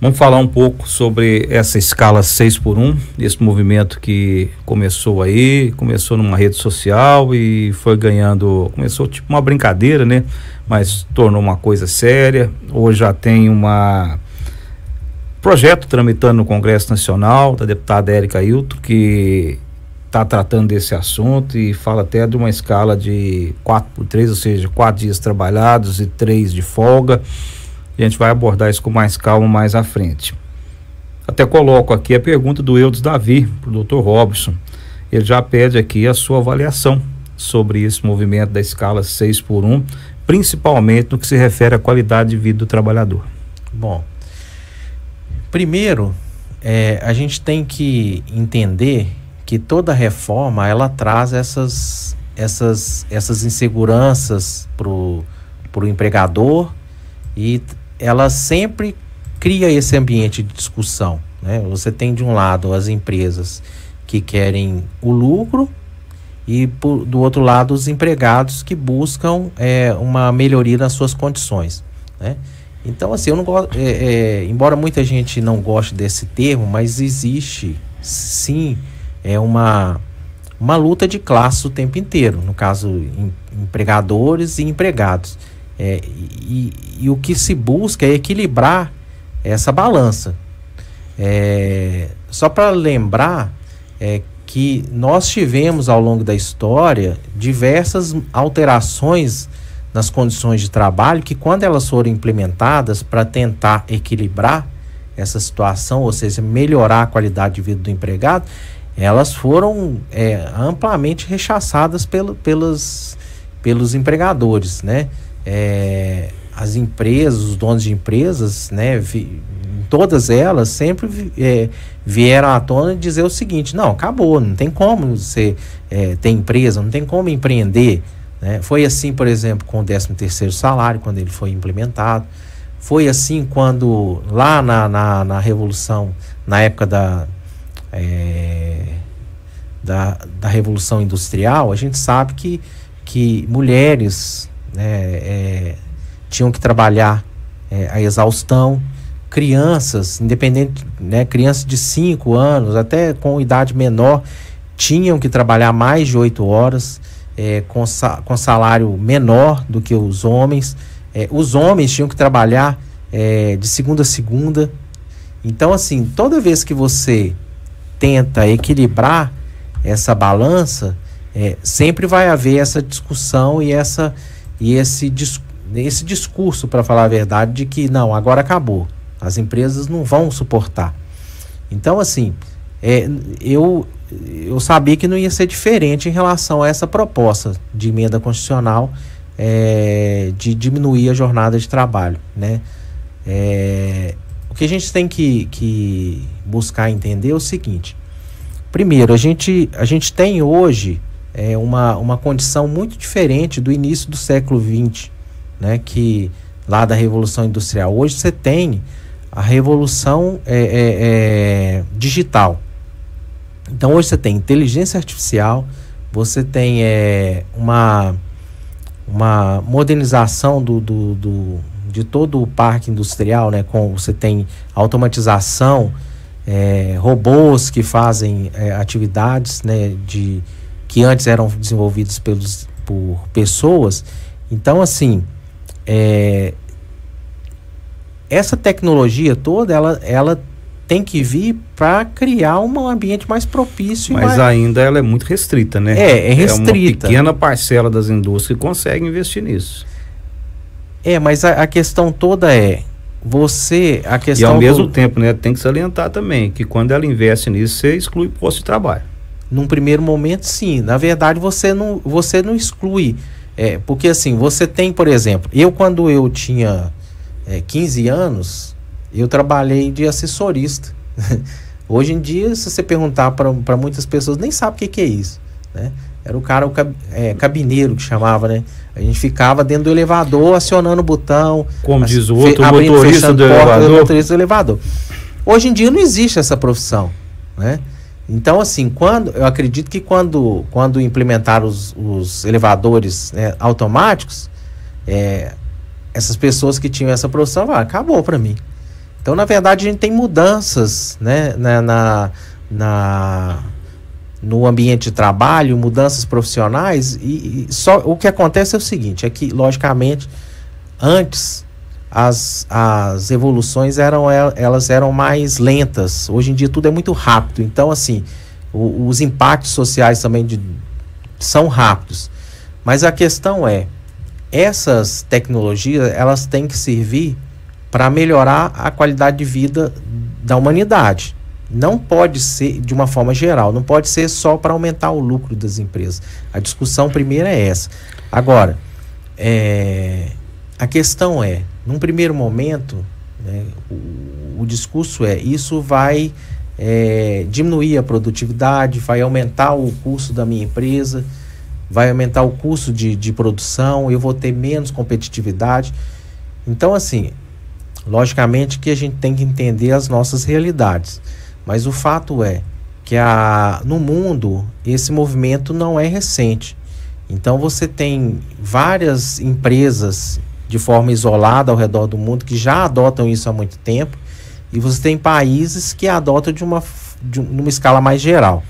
Vamos falar um pouco sobre essa escala 6x1, esse movimento que começou numa rede social e foi ganhando, começou tipo uma brincadeira, né? Mas tornou uma coisa séria. Hoje já tem projeto tramitando no Congresso Nacional, da deputada Érica Ailton, que está tratando desse assunto e fala até de uma escala de 4x3, ou seja, 4 dias trabalhados e 3 de folga. A gente vai abordar isso com mais calma mais à frente. Até coloco aqui a pergunta do Eudes Davi para o Dr. Robson. Ele já pede aqui a sua avaliação sobre esse movimento da escala 6x1, principalmente no que se refere à qualidade de vida do trabalhador. Bom, primeiro, a gente tem que entender que toda reforma ela traz essas inseguranças para o empregador e ela sempre cria esse ambiente de discussão, né? Você tem de um lado as empresas que querem o lucro e do outro lado os empregados que buscam uma melhoria nas suas condições, né? Então assim, eu não gosto, embora muita gente não goste desse termo, mas existe sim uma luta de classe o tempo inteiro, no caso empregadores e empregados. E o que se busca é equilibrar essa balança. Só para lembrar que nós tivemos ao longo da história diversas alterações nas condições de trabalho que, quando elas foram implementadas para tentar equilibrar essa situação, ou seja, melhorar a qualidade de vida do empregado, elas foram amplamente rechaçadas pelos empregadores, né? As empresas, os donos de empresas, né, todas elas sempre vieram à tona dizer o seguinte: não, acabou, não tem como você ter empresa, não tem como empreender, né? Foi assim, por exemplo, com o 13º salário, quando ele foi implementado. Foi assim quando lá na Revolução, na época da Revolução Industrial, a gente sabe que mulheres, né, tinham que trabalhar a exaustão, crianças, independente, né, crianças de 5 anos, até com idade menor, tinham que trabalhar mais de 8 horas, com salário menor do que os homens. Os homens tinham que trabalhar de segunda a segunda. Então, assim, toda vez que você tenta equilibrar essa balança, sempre vai haver essa discussão e esse discurso, para falar a verdade, de que não, agora acabou, as empresas não vão suportar. Então, assim, eu sabia que não ia ser diferente em relação a essa proposta de emenda constitucional de diminuir a jornada de trabalho, né? O que a gente tem que buscar entender é o seguinte: primeiro, a gente tem hoje uma condição muito diferente do início do século XX, né? Que lá da Revolução Industrial. Hoje você tem a revolução digital. Então hoje você tem inteligência artificial, você tem uma modernização de todo o parque industrial, né? Você tem automatização, robôs que fazem atividades, né, que antes eram desenvolvidos por pessoas. Então, assim, essa tecnologia toda, ela tem que vir para criar um ambiente mais propício. Mas ainda ela é muito restrita, né? É restrita. É uma pequena parcela das indústrias que consegue investir nisso. Mas a questão toda e ao mesmo tempo, né, tem que salientar também que quando ela investe nisso, você exclui o posto de trabalho. Num primeiro momento, sim. Na verdade, você não exclui. Porque assim, você tem, por exemplo, quando eu tinha 15 anos, eu trabalhei de assessorista. Hoje em dia, se você perguntar para muitas pessoas, nem sabe o que é isso, né? Era o cara, cabineiro que chamava, né? A gente ficava dentro do elevador, acionando o botão. Como diz o outro, motorista do elevador. Hoje em dia não existe essa profissão, né? Então, assim, eu acredito que quando implementaram os elevadores, né, automáticos, essas pessoas que tinham essa profissão, acabou para mim. Então, na verdade, a gente tem mudanças, né, no ambiente de trabalho, mudanças profissionais, e só o que acontece é o seguinte, é que, logicamente, antes as evoluções elas eram mais lentas. Hoje em dia tudo é muito rápido. Então, assim, os impactos sociais também são rápidos. Mas a questão é, essas tecnologias, elas têm que servir para melhorar a qualidade de vida da humanidade. Não pode ser de uma forma geral, não pode ser só para aumentar o lucro das empresas. A discussão primeira é essa. Agora, a questão é, num primeiro momento, né, o discurso isso vai diminuir a produtividade, vai aumentar o custo da minha empresa, vai aumentar o custo de produção, eu vou ter menos competitividade. Então, assim, logicamente que a gente tem que entender as nossas realidades. Mas o fato é que no mundo esse movimento não é recente. Então você tem várias empresas de forma isolada ao redor do mundo que já adotam isso há muito tempo, e você tem países que adotam numa escala mais geral.